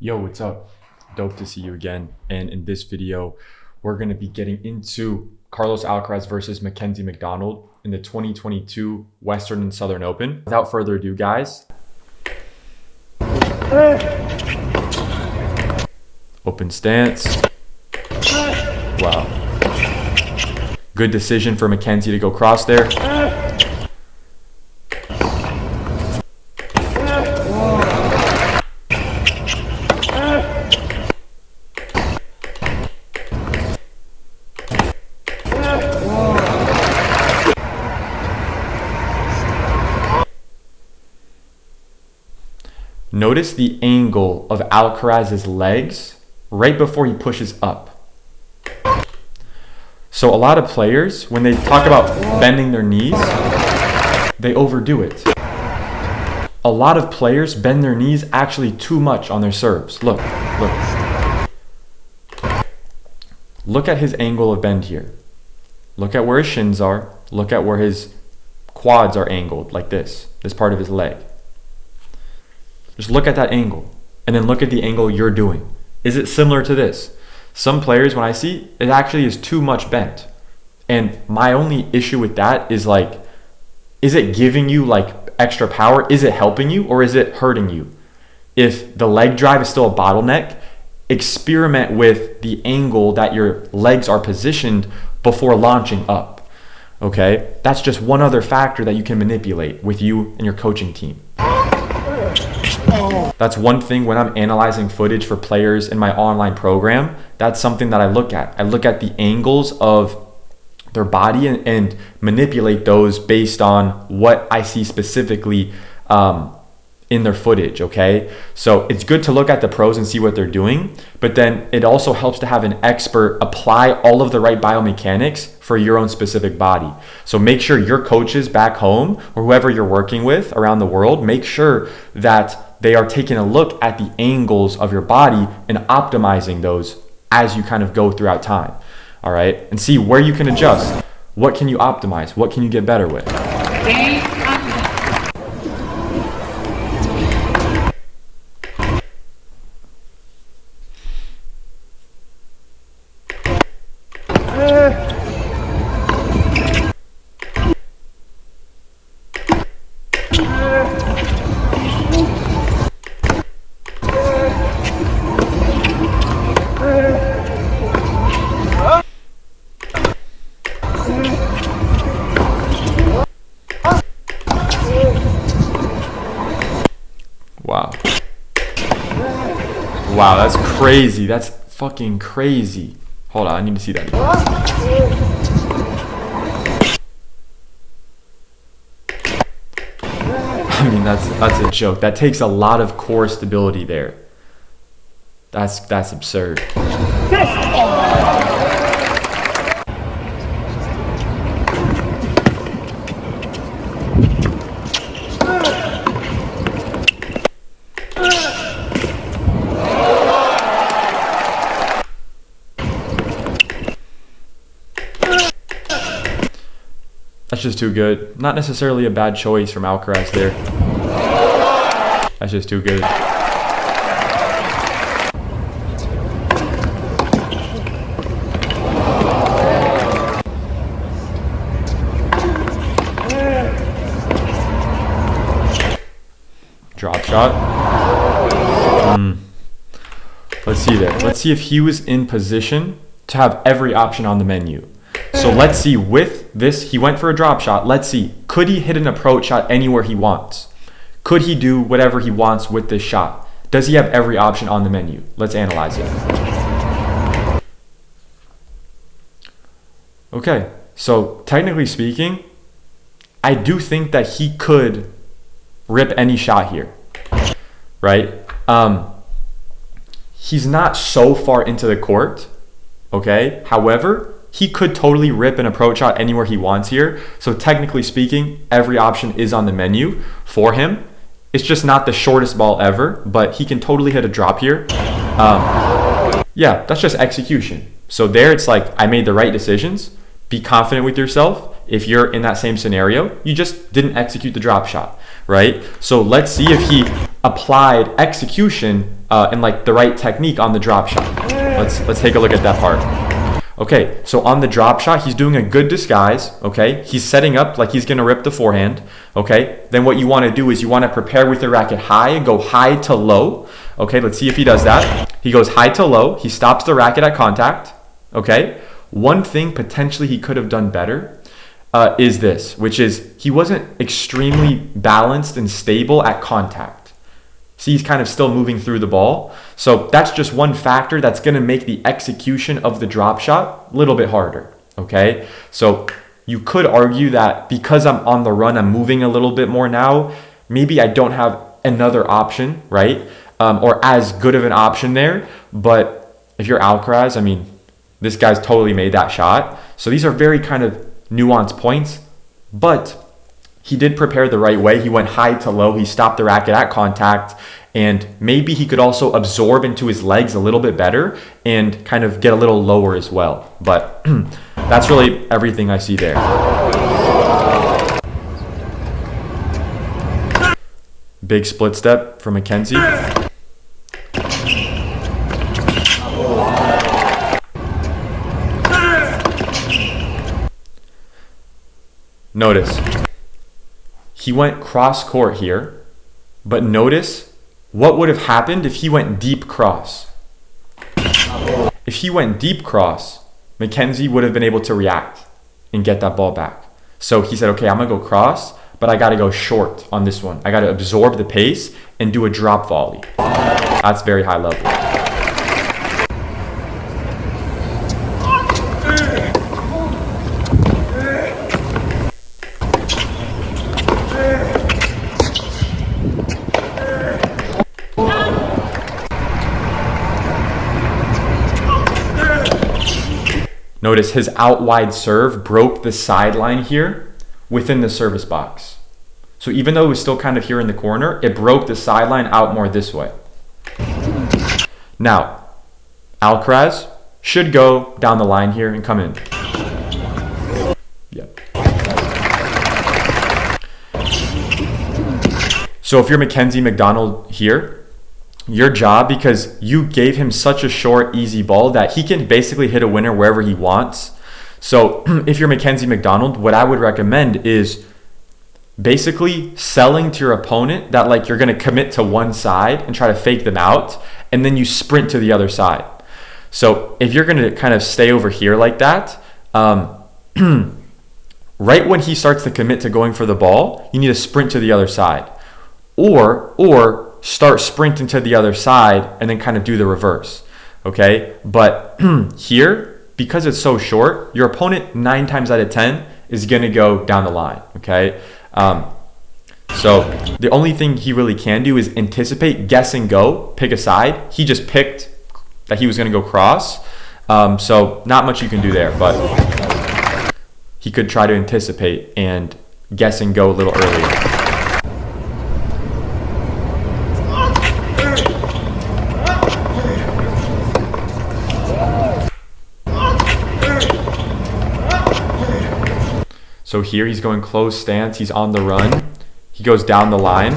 Yo, what's up? Dope to see you again. And in this video, we're going to be getting into Carlos Alcaraz versus McDonald in the 2022 Western and Southern Open. Without further ado, guys. Open stance. Wow. Good decision for Mackenzie to go cross there. Notice the angle of Alcaraz's legs right before he pushes up. So a lot of players, when they talk about bending their knees, they overdo it. A lot of players bend their knees actually too much on their serves. Look. Look at his angle of bend here. Look at where his shins are. Look at where his quads are angled, like this part of his leg. Just look at that angle, and then look at the angle you're doing. Is it similar to this? Some players, when I see, it actually is too much bent. And my only issue with that is like, is it giving you like extra power? Is it helping you, or is it hurting you? If the leg drive is still a bottleneck, experiment with the angle that your legs are positioned before launching up. Okay? That's just one other factor that you can manipulate with you and your coaching team. That's one thing when I'm analyzing footage for players in my online program. That's something that I look at. I look at the angles of their body and manipulate those based on what I see specifically in their footage, okay? So it's good to look at the pros and see what they're doing, but then it also helps to have an expert apply all of the right biomechanics for your own specific body. So make sure your coaches back home or whoever you're working with around the world, make sure that they are taking a look at the angles of your body and optimizing those as you kind of go throughout time, all right? And see where you can adjust. What can you optimize? What can you get better with? Wow, that's crazy. That's fucking crazy. Hold on, I need to see that again. I mean, that's a joke. That takes a lot of core stability there. That's absurd. That's just too good. Not necessarily a bad choice from Alcaraz there. That's just too good. Drop shot. Let's see there. Let's see if he was in position to have every option on the menu. So let's see, with this, he went for a drop shot. Let's see, could he hit an approach shot anywhere he wants? Could he do whatever he wants with this shot? Does he have every option on the menu? Let's analyze it. Okay, so technically speaking, I do think that he could rip any shot here, right? He's not so far into the court, okay? However, he could totally rip an approach shot anywhere he wants here. So technically speaking, every option is on the menu for him. It's just not the shortest ball ever, but he can totally hit a drop here. Yeah, that's just execution. So there it's like, I made the right decisions. Be confident with yourself. If you're in that same scenario, you just didn't execute the drop shot, right? So let's see if he applied execution and like the right technique on the drop shot. Let's take a look at that part. Okay, so on the drop shot, he's doing a good disguise, okay? He's setting up like he's gonna rip the forehand, okay? Then what you wanna do is you wanna prepare with the racket high and go high to low. Okay, let's see if he does that. He goes high to low, he stops the racket at contact, okay? One thing potentially he could have done better is this, which is he wasn't extremely balanced and stable at contact. See, he's kind of still moving through the ball. So that's just one factor that's going to make the execution of the drop shot a little bit harder, okay? So you could argue that because I'm on the run, I'm moving a little bit more now, maybe I don't have another option, right? Or as good of an option there. But if you're Alcaraz, I mean, this guy's totally made that shot. So these are very kind of nuanced points, but he did prepare the right way. He went high to low. He stopped the racket at contact. And maybe he could also absorb into his legs a little bit better and kind of get a little lower as well. But that's really everything I see there. Big split step from Mackenzie. Notice, he went cross court here, but notice what would have happened if he went deep cross. If he went deep cross, Mackenzie would have been able to react and get that ball back. So he said, okay, I'm gonna go cross, but I gotta go short on this one. I gotta absorb the pace and do a drop volley. That's very high level. Notice his out wide serve broke the sideline here within the service box. So even though it was still kind of here in the corner, it broke the sideline out more this way. Now, Alcaraz should go down the line here and come in. Yep. So if you're Mackenzie McDonald here, your job, because you gave him such a short, easy ball that he can basically hit a winner wherever he wants. So if you're Mackenzie McDonald, what I would recommend is basically selling to your opponent that like you're going to commit to one side and try to fake them out, and then you sprint to the other side. So if you're going to kind of stay over here like that, right when he starts to commit to going for the ball, you need to sprint to the other side. Or start sprinting to the other side and then kind of do the reverse, okay? But here, because it's so short, your opponent 9 times out of 10 is going to go down the line, okay? So the only thing he really can do is anticipate, guess and go, pick a side. He just picked that he was going to go cross, so not much you can do there, but he could try to anticipate and guess and go a little earlier. So here he's going closed stance, he's on the run, he goes down the line.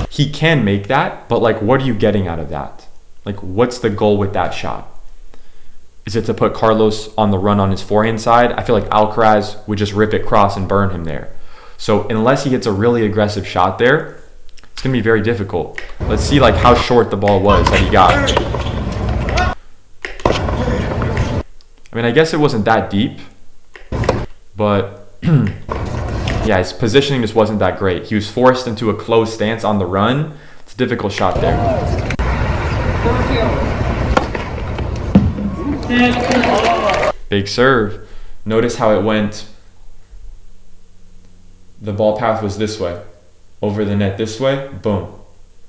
He can make that, but like, what are you getting out of that? Like, what's the goal with that shot? Is it to put Carlos on the run on his forehand side? I feel like Alcaraz would just rip it cross and burn him there. So unless he hits a really aggressive shot there, it's gonna be very difficult. Let's see like how short the ball was that he got. I mean, I guess it wasn't that deep, but yeah, his positioning just wasn't that great. He was forced into a closed stance on the run. It's a difficult shot there. Big serve. Notice how it went. The ball path was this way. Over the net this way. Boom.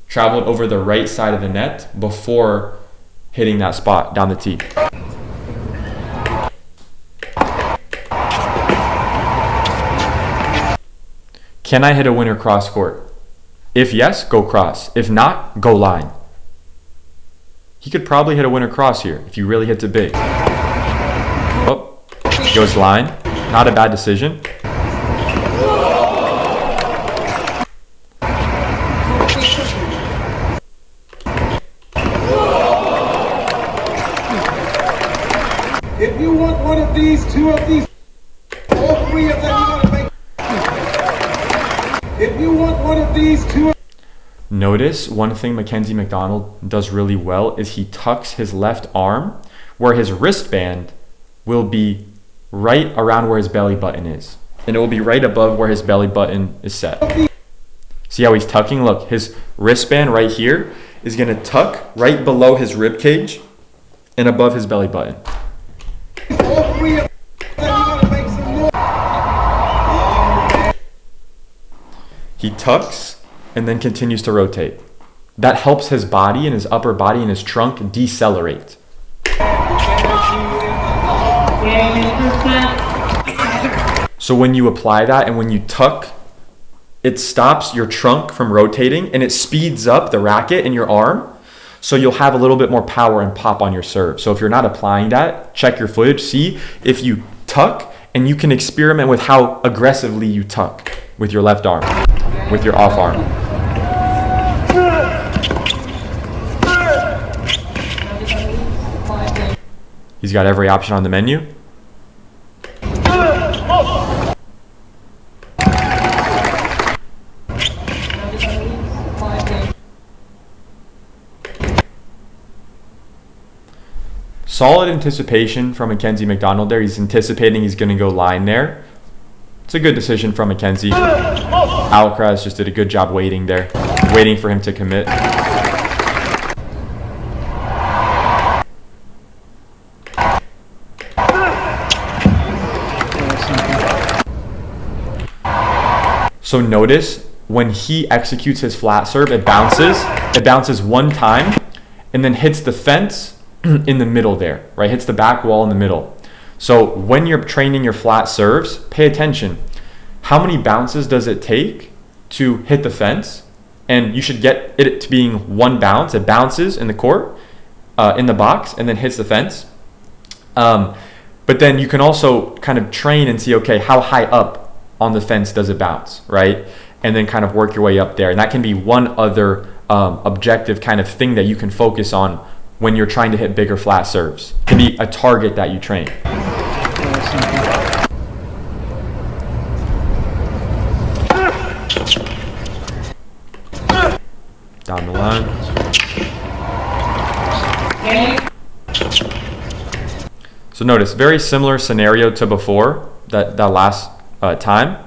Traveled over the right side of the net before hitting that spot down the tee. Can I hit a winner cross court? If yes, go cross. If not, go line. He could probably hit a winner cross here if you really hit it big. Oh, goes line. Not a bad decision. of these, all three of them, you gotta make. If you want one of these, two. Notice one thing Mackenzie McDonald does really well is he tucks his left arm where his wristband will be right around where his belly button is. And it will be right above where his belly button is set. See how he's tucking? Look, his wristband right here is going to tuck right below his rib cage and above his belly button. All three of them, you gotta make some noise. He tucks and then continues to rotate. That helps his body and his upper body and his trunk decelerate. So when you apply that and when you tuck, it stops your trunk from rotating and it speeds up the racket in your arm. So you'll have a little bit more power and pop on your serve. So if you're not applying that, check your footage, see if you tuck, and you can experiment with how aggressively you tuck with your left arm, with your off arm. He's got every option on the menu. Solid anticipation from Mackenzie McDonald there. He's anticipating he's going to go line there. It's a good decision from Mackenzie. Alcaraz just did a good job waiting there, waiting for him to commit. So notice when he executes his flat serve, it bounces one time and then hits the fence in the middle there, right? Hits the back wall in the middle. So when you're training your flat serves, pay attention. How many bounces does it take to hit the fence? And you should get it to being one bounce. It bounces in the court, in the box, and then hits the fence. But then you can also kind of train and see, okay, how high up on the fence does it bounce, right? And then kind of work your way up there. And that can be one other objective kind of thing that you can focus on when you're trying to hit bigger flat serves. It can be a target that you train. Down the line. So notice, very similar scenario to before, that last time.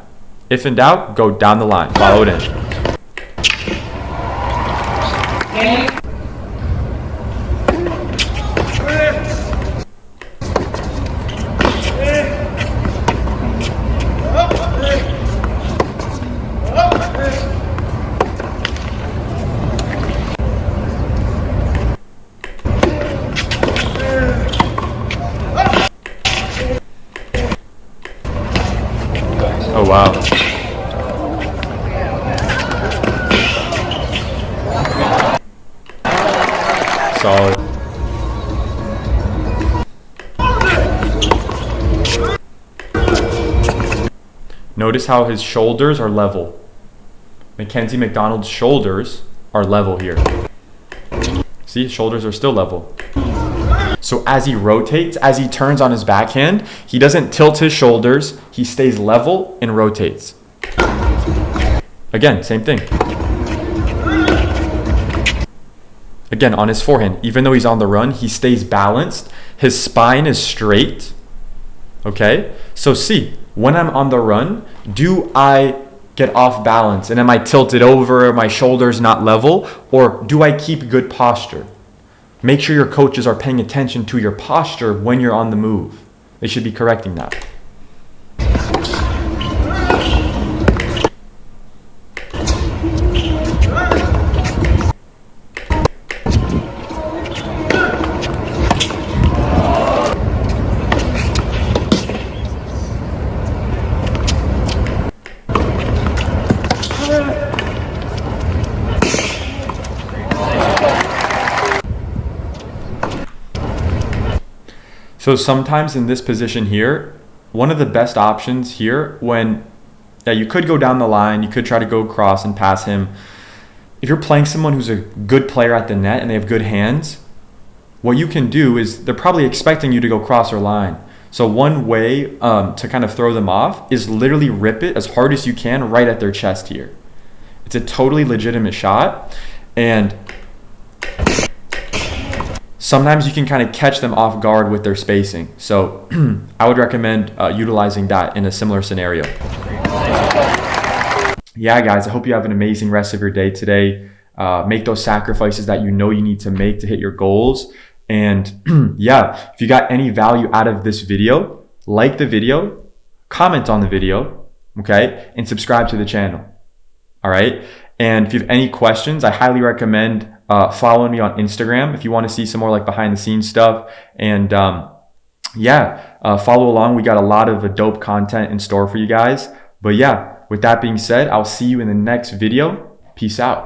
If in doubt, go down the line, follow it in. Oh, wow. Solid. Notice how his shoulders are level. Mackenzie McDonald's shoulders are level here. See, his shoulders are still level. So as he rotates, as he turns on his backhand, he doesn't tilt his shoulders. He stays level and rotates. Again, same thing. Again, on his forehand, even though he's on the run, he stays balanced. His spine is straight. Okay? So see, when I'm on the run, do I get off balance? And am I tilted over? Are my shoulders not level? Or do I keep good posture? Make sure your coaches are paying attention to your posture when you're on the move. They should be correcting that. So sometimes in this position here, one of the best options here you could go down the line, you could try to go across and pass him. If you're playing someone who's a good player at the net and they have good hands, what you can do is they're probably expecting you to go cross or line. So one way to kind of throw them off is literally rip it as hard as you can right at their chest here. It's a totally legitimate shot, and sometimes you can kind of catch them off guard with their spacing. So I would recommend utilizing that in a similar scenario. Yeah, guys, I hope you have an amazing rest of your day today. Make those sacrifices that you know you need to make to hit your goals. And yeah, if you got any value out of this video, like the video, comment on the video, okay, and subscribe to the channel. All right. And if you have any questions, I highly recommend following me on Instagram if you want to see some more like behind the scenes stuff. And follow along. We got a lot of dope content in store for you guys. But yeah, with that being said, I'll see you in the next video. Peace out.